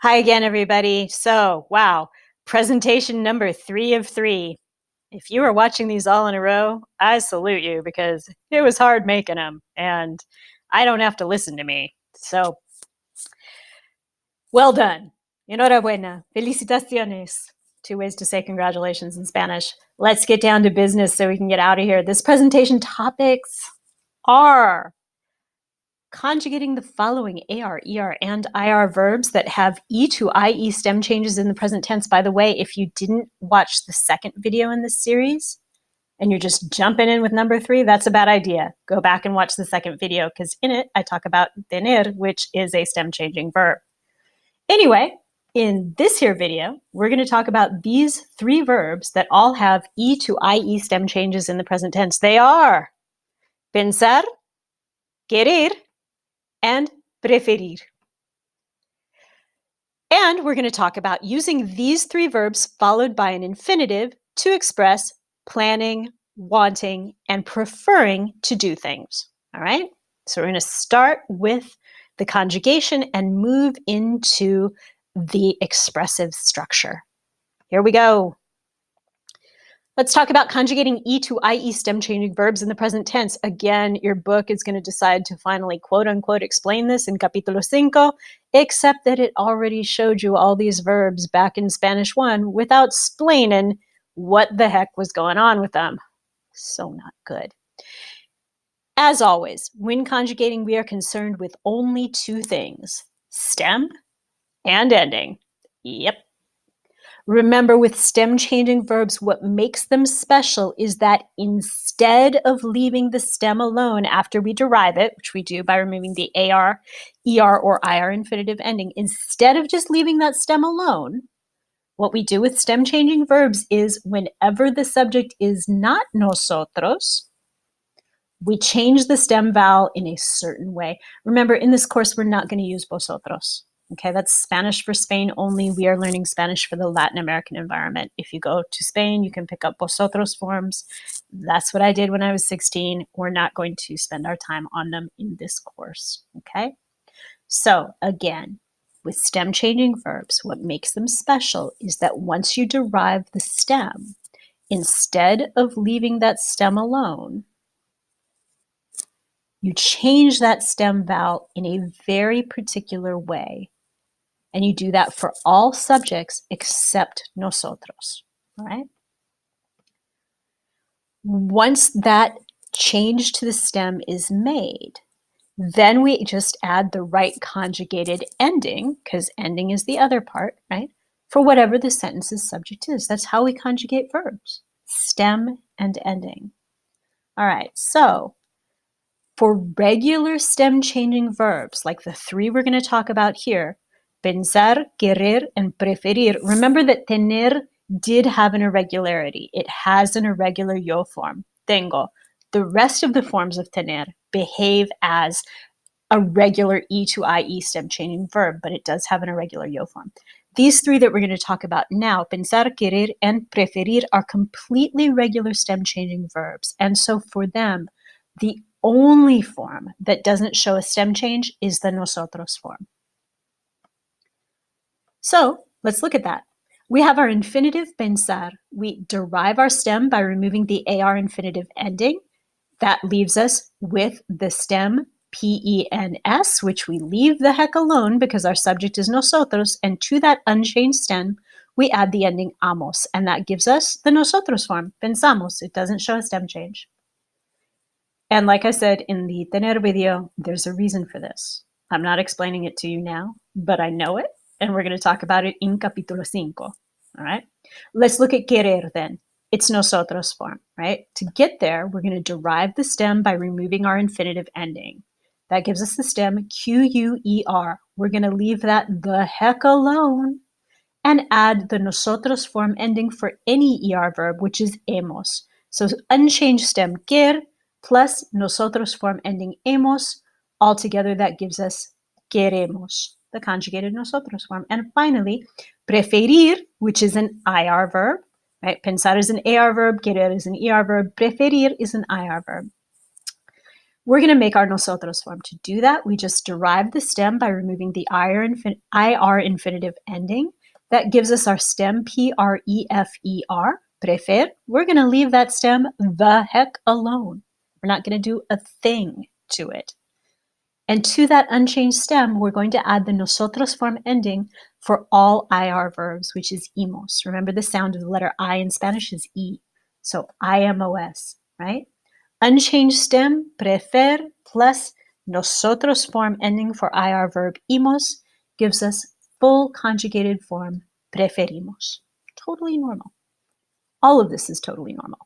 Hi again, everybody. So, wow, presentation number 3 of 3. If you were watching these all in a row, I salute you because it was hard making them and I don't have to listen to me. So, well done. Enhorabuena. Felicitaciones. 2 ways to say congratulations in Spanish. Let's get down to business so we can get out of here. This presentation topics are conjugating the following AR, ER, and IR verbs that have E to IE stem changes in the present tense. By the way, if you didn't watch the second video in this series and you're just jumping in with number 3, that's a bad idea. Go back and watch the second video because in it I talk about tener, which is a stem changing verb. Anyway, in this here video, we're going to talk about these 3 verbs that all have E to IE stem changes in the present tense. They are pensar, querer, and preferir. And we're going to talk about using these 3 verbs followed by an infinitive to express planning, wanting, and preferring to do things. All right? So we're going to start with the conjugation and move into the expressive structure. Here we go. Let's talk about conjugating E to IE stem changing verbs in the present tense. Again, your book is going to decide to finally quote unquote explain this in capítulo 5, except that it already showed you all these verbs back in Spanish 1 without explaining what the heck was going on with them. So not good. As always, when conjugating, we are concerned with only 2 things, stem and ending. Yep. Remember, with stem changing verbs, what makes them special is that instead of leaving the stem alone after we derive it, which we do by removing the AR, ER, or IR infinitive ending, instead of just leaving that stem alone, what we do with stem changing verbs is whenever the subject is not nosotros, we change the stem vowel in a certain way. Remember, in this course, we're not going to use vosotros. Okay, that's Spanish for Spain only. We are learning Spanish for the Latin American environment. If you go to Spain, you can pick up vosotros forms. That's what I did when I was 16. We're not going to spend our time on them in this course. Okay, so again, with stem changing verbs, what makes them special is that once you derive the stem, instead of leaving that stem alone, you change that stem vowel in a very particular way. And you do that for all subjects except nosotros, all right? Once that change to the stem is made, then we just add the right conjugated ending, because ending is the other part, right? For whatever the sentence's subject is. That's how we conjugate verbs, stem and ending. All right, so for regular stem changing verbs, like the 3 we're going to talk about here, pensar, querer, and preferir. Remember that tener did have an irregularity. It has an irregular yo form, tengo. The rest of the forms of tener behave as a regular E to IE stem changing verb, but it does have an irregular yo form. These 3 that we're going to talk about now, pensar, querer, and preferir, are completely regular stem changing verbs. And so for them, the only form that doesn't show a stem change is the nosotros form. So let's look at that. We have our infinitive pensar. We derive our stem by removing the AR infinitive ending. That leaves us with the stem PENS, which we leave the heck alone because our subject is nosotros, and to that unchanged stem, we add the ending amos, and that gives us the nosotros form, pensamos. It doesn't show a stem change. And like I said in the tener video, there's a reason for this. I'm not explaining it to you now, but I know it, and we're going to talk about it in capítulo 5. All right? Let's look at querer then. It's nosotros form, right? To get there, we're going to derive the stem by removing our infinitive ending. That gives us the stem QUER. We're going to leave that the heck alone and add the nosotros form ending for any ER verb, which is hemos. So unchanged stem quer plus nosotros form ending hemos. Altogether, that gives us queremos, the conjugated nosotros form. And finally, preferir, which is an IR verb, right? Pensar is an AR verb, querer is an ER verb, preferir is an IR verb. We're going to make our nosotros form. To do that, we just derive the stem by removing the IR infinitive ending. That gives us our stem prefer, prefer. We're going to leave that stem the heck alone. We're not going to do a thing to it. And to that unchanged stem, we're going to add the nosotros form ending for all IR verbs, which is imos. Remember, the sound of the letter I in Spanish is E. So IMOS, right? Unchanged stem, prefer, plus nosotros form ending for IR verb imos gives us full conjugated form, preferimos. Totally normal. All of this is totally normal.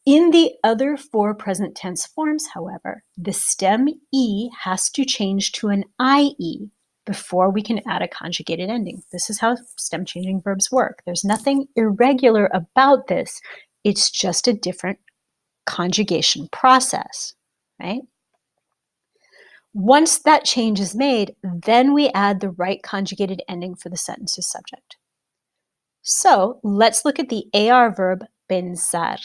In the other four present tense forms, however, the stem E has to change to an IE before we can add a conjugated ending. This is how stem changing verbs work. There's nothing irregular about this. It's just a different conjugation process, right? Once that change is made, then we add the right conjugated ending for the sentence's subject. So let's look at the AR verb pensar.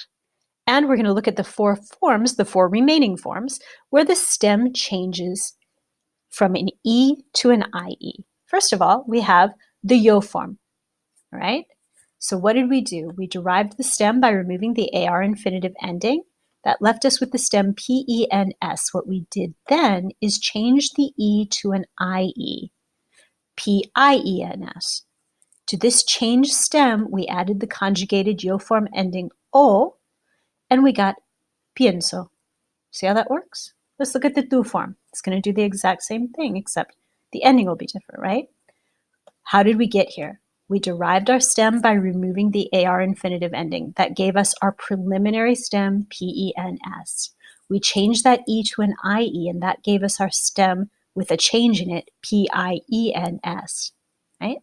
And we're going to look at the four forms, the four remaining forms, where the stem changes from an E to an IE. First of all, we have the yo form, all right? So what did we do? We derived the stem by removing the AR infinitive ending. That left us with the stem PENS. What we did then is change the E to an IE, PIENS. To this changed stem, we added the conjugated yo form ending O, and we got pienso. See how that works? Let's look at the tu form. It's going to do the exact same thing, except the ending will be different, right? How did we get here? We derived our stem by removing the AR infinitive ending. That gave us our preliminary stem, PENS. We changed that E to an IE, and that gave us our stem with a change in it, PIENS, right?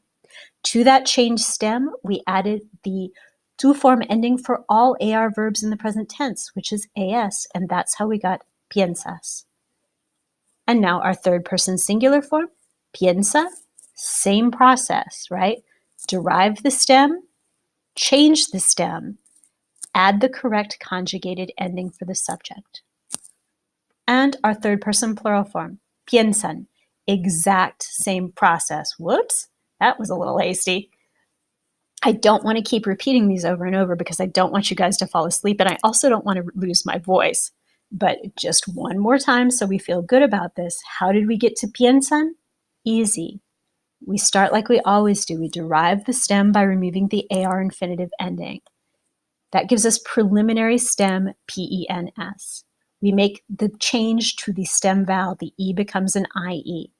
To that changed stem, we added the tu form ending for all AR verbs in the present tense, which is AS, and that's how we got piensas. And now our third person singular form, piensa, same process, right? Derive the stem, change the stem, add the correct conjugated ending for the subject. And our third person plural form, piensan, exact same process. Whoops, that was a little hasty. I don't want to keep repeating these over and over because I don't want you guys to fall asleep, and I also don't want to lose my voice. But just one more time so we feel good about this. How did we get to piensan? Easy. We start like we always do. We derive the stem by removing the AR infinitive ending. That gives us preliminary stem PENS. We make the change to the stem vowel. The E becomes an IE.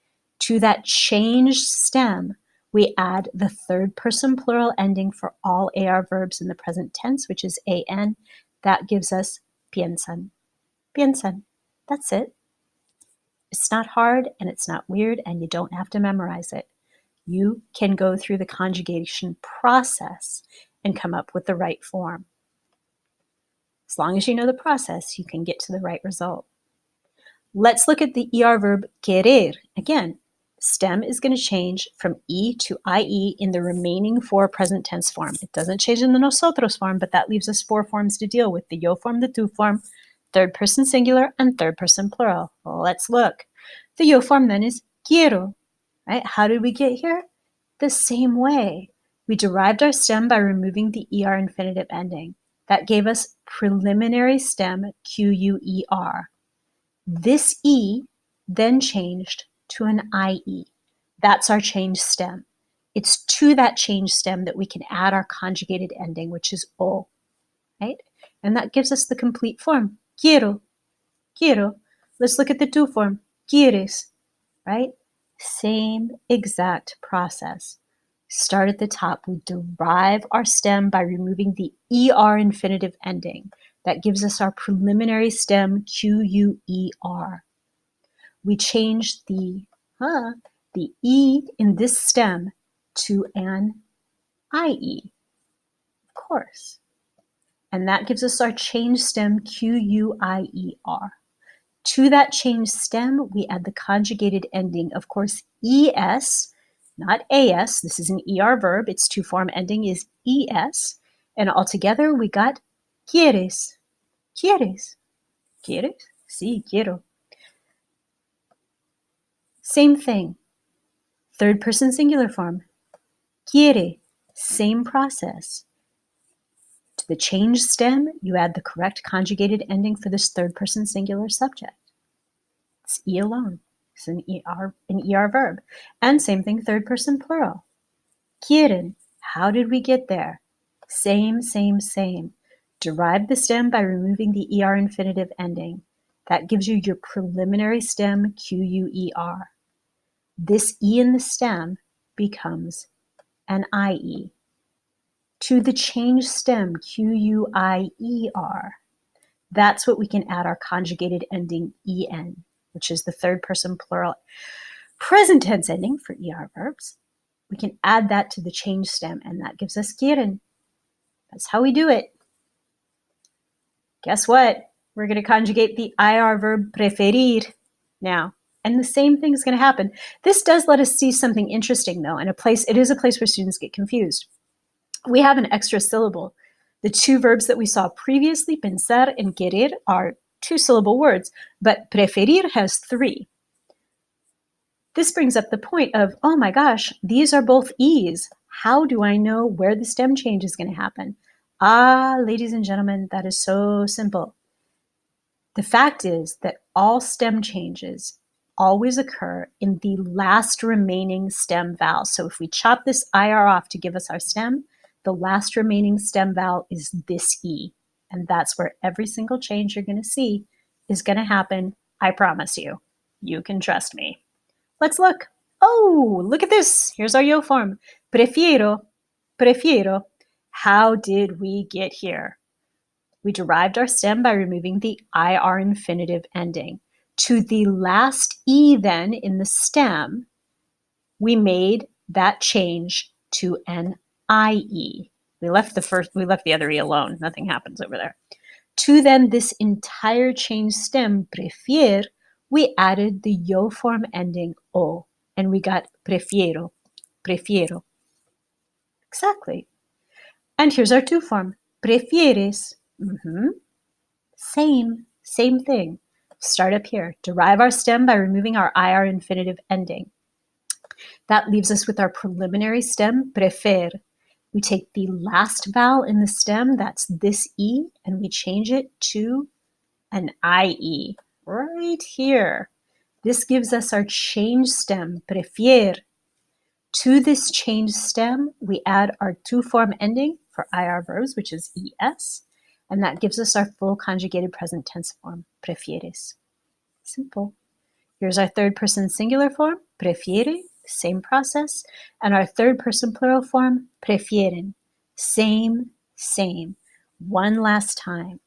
To that changed stem, we add the third person plural ending for all AR verbs in the present tense, which is AN. That gives us piensan. Piensan. That's it. It's not hard and it's not weird, and you don't have to memorize it. You can go through the conjugation process and come up with the right form. As long as you know the process, you can get to the right result. Let's look at the ER verb querer. Again, stem is going to change from E to IE in the remaining four present tense form. It doesn't change in the nosotros form, but that leaves us four forms to deal with: the yo form, the tu form, third person singular, and third person plural. Well, let's look. The yo form then is quiero, right? How did we get here? The same way. We derived our stem by removing the ER infinitive ending. That gave us preliminary stem QUER. This E then changed to an IE. That's our changed stem. It's to that changed stem that we can add our conjugated ending, which is O, right? And that gives us the complete form, quiero, quiero. Let's look at the tu form, quieres, right? Same exact process. Start at the top. We derive our stem by removing the ER infinitive ending. That gives us our preliminary stem, QUER. We change the E in this stem to an IE, of course. And that gives us our changed stem, QUIER. To that changed stem, we add the conjugated ending, of course, ES, not AS. This is an ER verb. Its tu form ending is ES. And altogether, we got quieres. Quieres. Quieres? Sí, quiero. Same thing. Third person singular form. Quiere. Same process. To the change stem, you add the correct conjugated ending for this third person singular subject. It's E alone. It's an ER verb. And same thing, third person plural. Quieren. How did we get there? Same. Derive the stem by removing the ER infinitive ending. That gives you your preliminary stem, QUER. This E in the stem becomes an IE. To the change stem, QUIER. That's what we can add our conjugated ending EN, which is the third person plural present tense ending for ER verbs. We can add that to the change stem, and that gives us quieren. That's how we do it. Guess what? We're going to conjugate the IR verb preferir now. And the same thing is going to happen. This does let us see something interesting, though, and it is a place where students get confused. We have an extra syllable. The two verbs that we saw previously, pensar and querer, are two-syllable words, but preferir has three. This brings up the point of, oh my gosh, these are both E's. How do I know where the stem change is going to happen? Ladies and gentlemen, that is so simple. The fact is that all stem changes always occur in the last remaining stem vowel. So if we chop this IR off to give us our stem, the last remaining stem vowel is this E. And that's where every single change you're going to see is going to happen. I promise you. You can trust me. Let's look. Oh, look at this. Here's our yo form. Prefiero. How did we get here? We derived our stem by removing the IR infinitive ending. To the last E then in the stem, we made that change to an IE. We left the other E alone. Nothing happens over there. To then this entire change stem, prefier, we added the yo form ending O, and we got prefiero. Exactly. And here's our to form, prefieres. Same thing. Start up here. Derive our stem by removing our IR infinitive ending. That leaves us with our preliminary stem, prefer. We take the last vowel in the stem, that's this E, and we change it to an IE right here. This gives us our change stem, prefier. To this change stem, we add our to form ending for IR verbs, which is ES, and that gives us our full conjugated present tense form, prefieres. Simple. Here's our third person singular form, prefiere, same process, and our third person plural form, prefieren, same. One last time.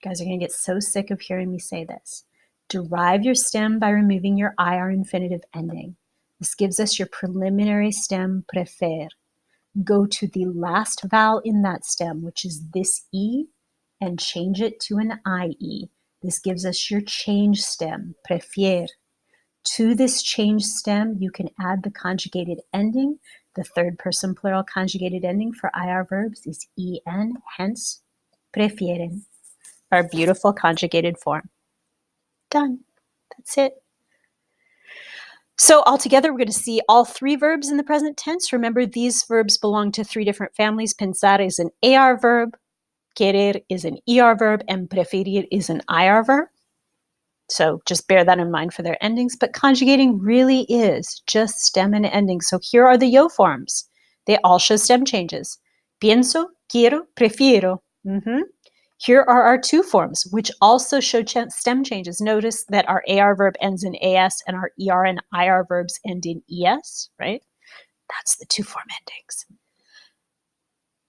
You guys are going to get so sick of hearing me say this. Derive your stem by removing your IR infinitive ending. This gives us your preliminary stem, prefer. Go to the last vowel in that stem, which is this E, and change it to an IE. This gives us your change stem, prefier. To this change stem, you can add the conjugated ending. The third person plural conjugated ending for IR verbs is EN, hence prefieren. Our beautiful conjugated form. Done. That's it. So altogether, we're going to see all three verbs in the present tense. Remember, these verbs belong to three different families. Pensar is an AR verb, querer is an ER verb, and preferir is an IR verb. So just bear that in mind for their endings. But conjugating really is just stem and ending. So here are the yo forms. They all show stem changes. Pienso, quiero, prefiero. Here are our to forms, which also show stem changes. Notice that our AR verb ends in AS and our ER and IR verbs end in ES, right? That's the to form endings.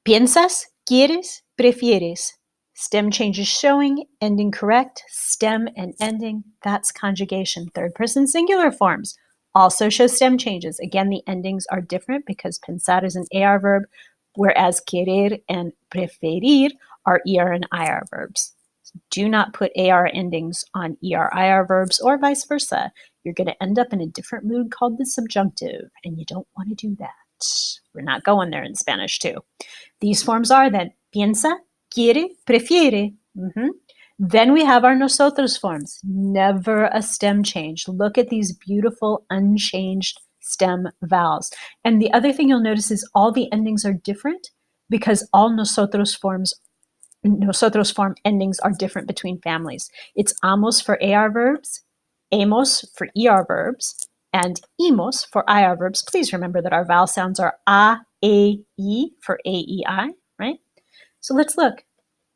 Piensas, quieres, prefieres. Stem changes showing, ending correct, stem and ending, that's conjugation. Third person singular forms also show stem changes. Again, the endings are different because pensar is an AR verb, whereas querer and preferir are ER and IR verbs. Do not put AR endings on ER, IR verbs or vice versa. You're going to end up in a different mood called the subjunctive, and you don't want to do that. We're not going there in Spanish too. These forms are then piensa, quiere, prefiere. Then we have our nosotros forms. Never a stem change. Look at these beautiful unchanged stem vowels. And the other thing you'll notice is all the endings are different because all nosotros form endings are different between families. It's amos for AR verbs, amos for ER verbs, and imos for IR verbs. Please remember that our vowel sounds are a, e for AEI, right? So let's look.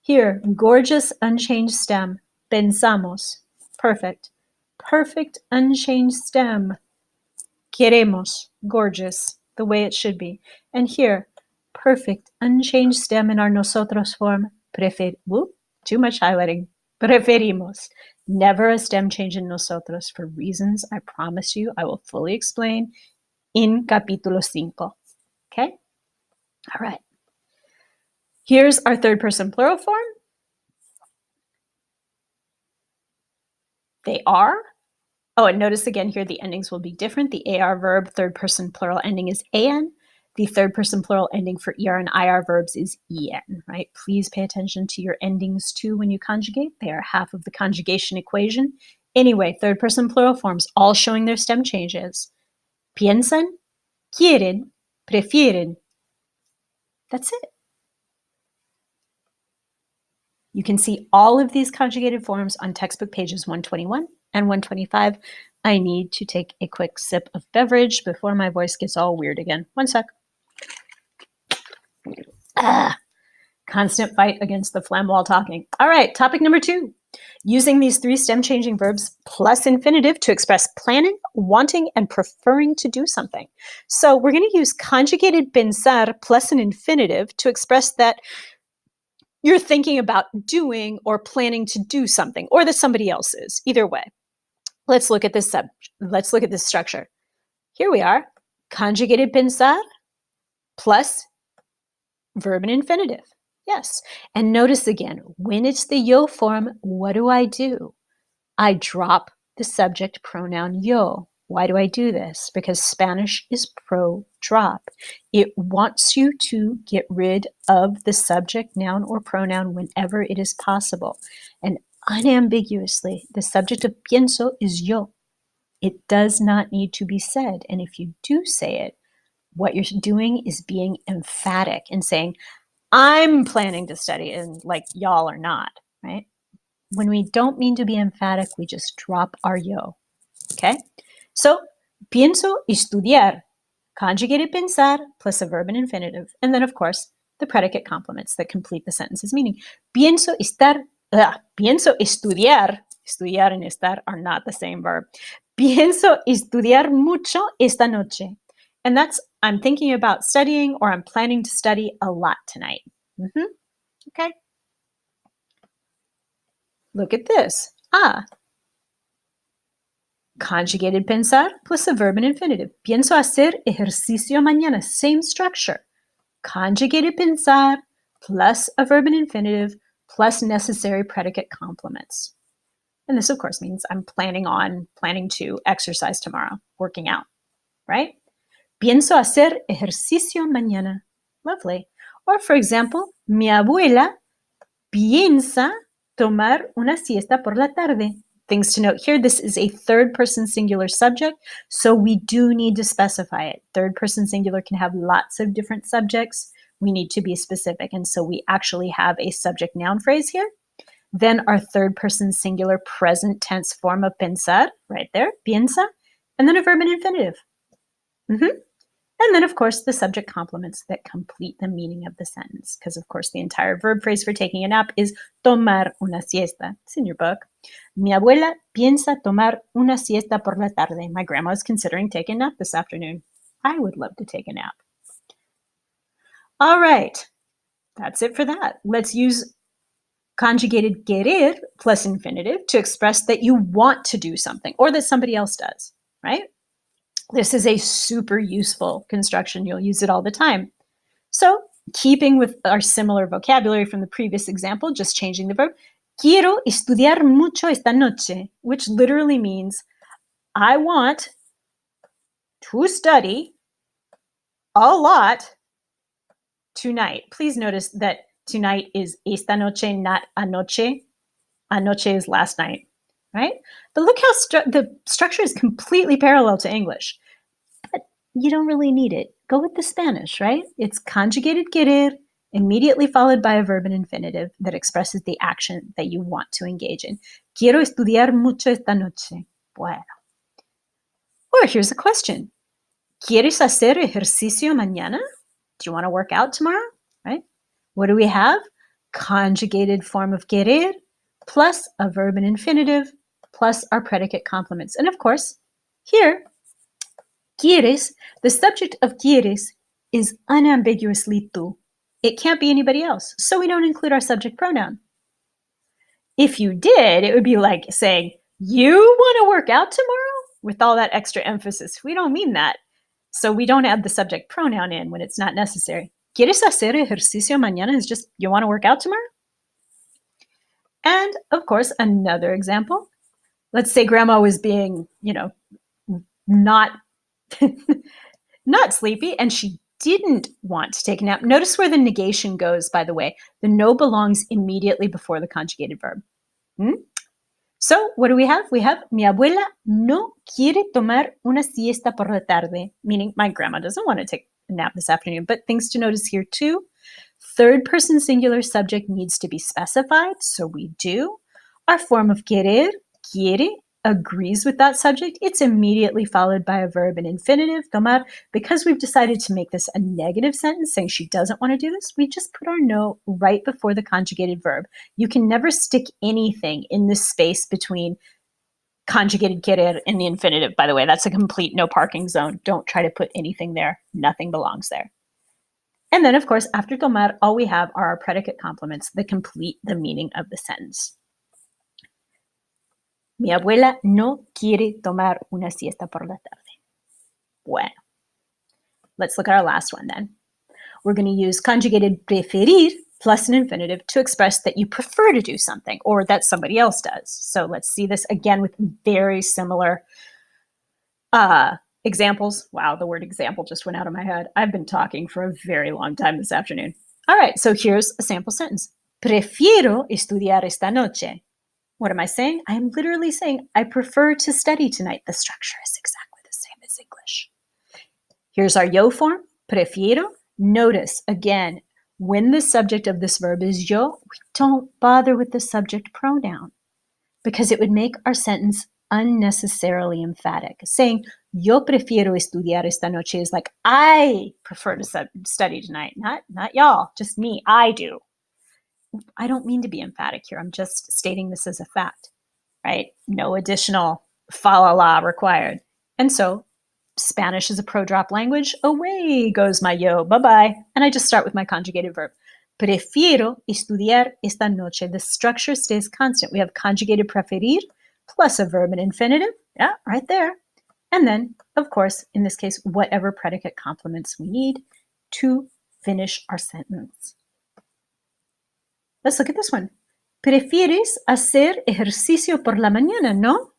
Here, gorgeous unchanged stem, pensamos. Perfect. Perfect unchanged stem, queremos. Gorgeous, the way it should be. And here, perfect unchanged stem in our nosotros form, too much highlighting. Preferimos. Never a stem change in nosotros for reasons I promise you I will fully explain in capítulo 5. Okay? All right. Here's our third person plural form. They are. Oh, and notice again here the endings will be different. The AR verb third person plural ending is AN. The third person plural ending for ER and IR verbs is EN, right? Please pay attention to your endings too when you conjugate. They are half of the conjugation equation. Anyway, third person plural forms all showing their stem changes. Piensan, quieren, prefieren. That's it. You can see all of these conjugated forms on textbook pages 121 and 125. I need to take a quick sip of beverage before my voice gets all weird again. One sec. Constant fight against the phlegm while talking. All right, topic number 2. Using these 3 stem changing verbs plus infinitive to express planning, wanting, and preferring to do something. So we're going to use conjugated pensar plus an infinitive to express that you're thinking about doing or planning to do something, or that somebody else is. Either way. Let's look at this structure. Here we are. Conjugated pensar plus verb and infinitive. Yes. And notice again, when it's the yo form, what do? I drop the subject pronoun yo. Why do I do this? Because Spanish is pro-drop. It wants you to get rid of the subject, noun, or pronoun whenever it is possible. And unambiguously, the subject of pienso is yo. It does not need to be said. And if you do say it, what you're doing is being emphatic and saying, I'm planning to study, and like y'all are not, right? When we don't mean to be emphatic, we just drop our yo. Okay? So, pienso estudiar. Conjugated pensar plus a verb and infinitive. And then, of course, the predicate complements that complete the sentence's meaning. Pienso estudiar. Estudiar and estar are not the same verb. Pienso estudiar mucho esta noche. And that's, I'm thinking about studying, or I'm planning to study a lot tonight. Okay. Look at this. Conjugated pensar plus a verb and infinitive. Pienso hacer ejercicio mañana. Same structure. Conjugated pensar plus a verb and infinitive plus necessary predicate complements. And this, of course, means I'm planning to exercise tomorrow, working out, right? Pienso hacer ejercicio mañana. Lovely. Or, for example, mi abuela piensa tomar una siesta por la tarde. Things to note here, this is a third person singular subject, so we do need to specify it. Third person singular can have lots of different subjects. We need to be specific, and so we actually have a subject noun phrase here. Then our third person singular present tense form of pensar, right there, piensa, and then a verb and infinitive. And then, of course, the subject complements that complete the meaning of the sentence, because, of course, the entire verb phrase for taking a nap is tomar una siesta. It's in your book. Mi abuela piensa tomar una siesta por la tarde. My grandma is considering taking a nap this afternoon. I would love to take a nap. All right. That's it for that. Let's use conjugated querer plus infinitive to express that you want to do something or that somebody else does, right? This is a super useful construction. You'll use it all the time. So, keeping with our similar vocabulary from the previous example, just changing the verb, quiero estudiar mucho esta noche, which literally means I want to study a lot tonight. Please notice that tonight is esta noche, not anoche. Anoche is last night, right? But look how the structure is completely parallel to English. But you don't really need it. Go with the Spanish, right? It's conjugated querer, immediately followed by a verb and infinitive that expresses the action that you want to engage in. Quiero estudiar mucho esta noche. Bueno. Or here's a question. ¿Quieres hacer ejercicio mañana? Do you want to work out tomorrow? Right? What do we have? Conjugated form of querer plus a verb and infinitive plus our predicate complements. And of course, here, quieres, the subject of quieres is unambiguously tú. It can't be anybody else, so we don't include our subject pronoun. If you did, it would be like saying, you want to work out tomorrow? With all that extra emphasis. We don't mean that. So we don't add the subject pronoun in when it's not necessary. ¿Quieres hacer ejercicio mañana? Is just, you want to work out tomorrow? And of course, another example. Let's say grandma was being, not, not sleepy and she didn't want to take a nap. Notice where the negation goes, by the way. The no belongs immediately before the conjugated verb. So what do we have? We have, mi abuela no quiere tomar una siesta por la tarde, meaning my grandma doesn't want to take a nap this afternoon. But things to notice here too. Third person singular subject needs to be specified, so we do. Our form of querer, quiere, agrees with that subject. It's immediately followed by a verb and infinitive, tomar. Because we've decided to make this a negative sentence saying she doesn't want to do this, we just put our no right before the conjugated verb. You can never stick anything in this space between conjugated querer and the infinitive. By the way, that's a complete no parking zone. Don't try to put anything there. Nothing belongs there. And then, of course, after tomar, all we have are our predicate complements that complete the meaning of the sentence. Mi abuela no quiere tomar una siesta por la tarde. Bueno. Let's look at our last one then. We're going to use conjugated preferir plus an infinitive to express that you prefer to do something or that somebody else does. So let's see this again with very similar examples. Wow, the word example just went out of my head. I've been talking for a very long time this afternoon. All right, so here's a sample sentence. Prefiero estudiar esta noche. What am I saying? I am literally saying I prefer to study tonight. The structure is exactly the same as English. Here's our yo form, prefiero. Notice, again, when the subject of this verb is yo, we don't bother with the subject pronoun because it would make our sentence unnecessarily emphatic. Saying, yo prefiero estudiar esta noche is like, I prefer to study tonight. Not y'all, just me. I do. I don't mean to be emphatic here. I'm just stating this as a fact, right? No additional fa la la required. And so Spanish is a pro-drop language. Away goes my yo, bye-bye. And I just start with my conjugated verb. Prefiero estudiar esta noche. The structure stays constant. We have conjugated preferir plus a verb and infinitive. Yeah, right there. And then, of course, in this case, whatever predicate complements we need to finish our sentence. Let's look at this one. ¿Prefieres hacer ejercicio por la mañana, no?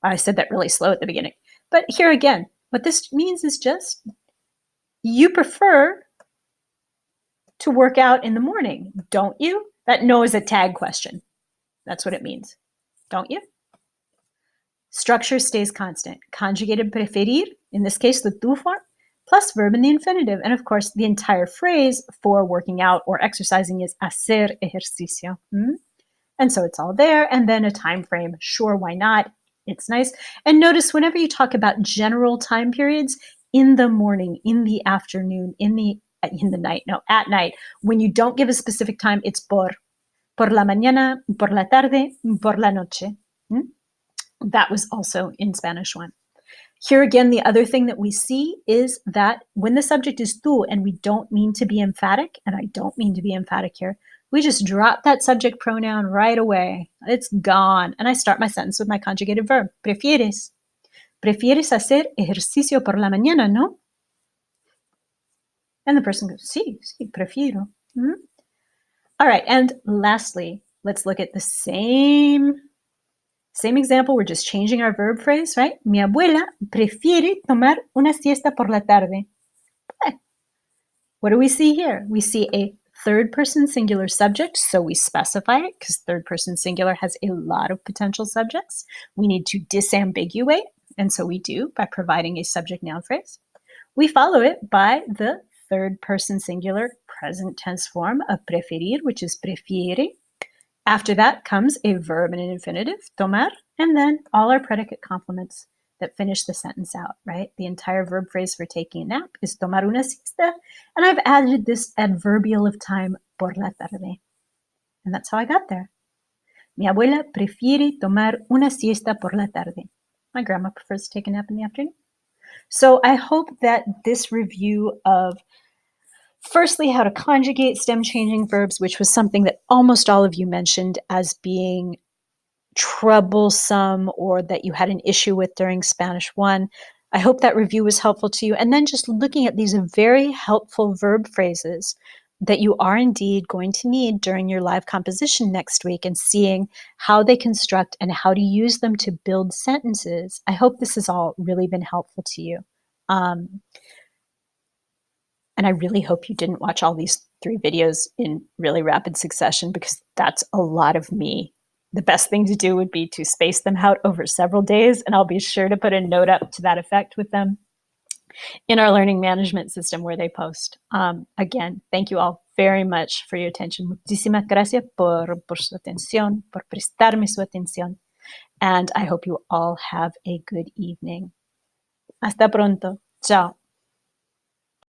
I said that really slow at the beginning. But here again, what this means is just you prefer to work out in the morning, don't you? That no is a tag question. That's what it means. Don't you? Structure stays constant. Conjugated preferir, in this case, the tú form, plus verb in the infinitive. And of course, the entire phrase for working out or exercising is hacer ejercicio. And so it's all there. And then a time frame. Sure, why not? It's nice. And notice whenever you talk about general time periods, in the morning, in the afternoon, in the night, no, at night, when you don't give a specific time, it's por la mañana, por la tarde, por la noche. That was also in Spanish one. Here again, the other thing that we see is that when the subject is tú and we don't mean to be emphatic, and I don't mean to be emphatic here, we just drop that subject pronoun right away. It's gone. And I start my sentence with my conjugated verb. Prefieres. Prefieres hacer ejercicio por la mañana, no? And the person goes, sí, prefiero. All right, and lastly, let's look at the same example. We're just changing our verb phrase, right? Mi abuela prefiere tomar una siesta por la tarde. What do we see here? We see a third person singular subject, so we specify it because third person singular has a lot of potential subjects. We need to disambiguate, and so we do by providing a subject noun phrase. We follow it by the third person singular present tense form of preferir, which is prefiere. After that comes a verb and an infinitive, tomar, and then all our predicate complements that finish the sentence out, right? The entire verb phrase for taking a nap is tomar una siesta, and I've added this adverbial of time, por la tarde. And that's how I got there. Mi abuela prefiere tomar una siesta por la tarde. My grandma prefers to take a nap in the afternoon. So I hope that this review of firstly, how to conjugate stem changing verbs, which was something that almost all of you mentioned as being troublesome or that you had an issue with during Spanish 1. I hope that review was helpful to you. And then just looking at these very helpful verb phrases that you are indeed going to need during your live composition next week and seeing how they construct and how to use them to build sentences. I hope this has all really been helpful to you. And I really hope you didn't watch all these 3 videos in really rapid succession because that's a lot of me. The best thing to do would be to space them out over several days, and I'll be sure to put a note up to that effect with them in our learning management system where they post. Again, thank you all very much for your attention. Muchísimas gracias por su atención, por prestarme su atención. And I hope you all have a good evening. Hasta pronto. Ciao.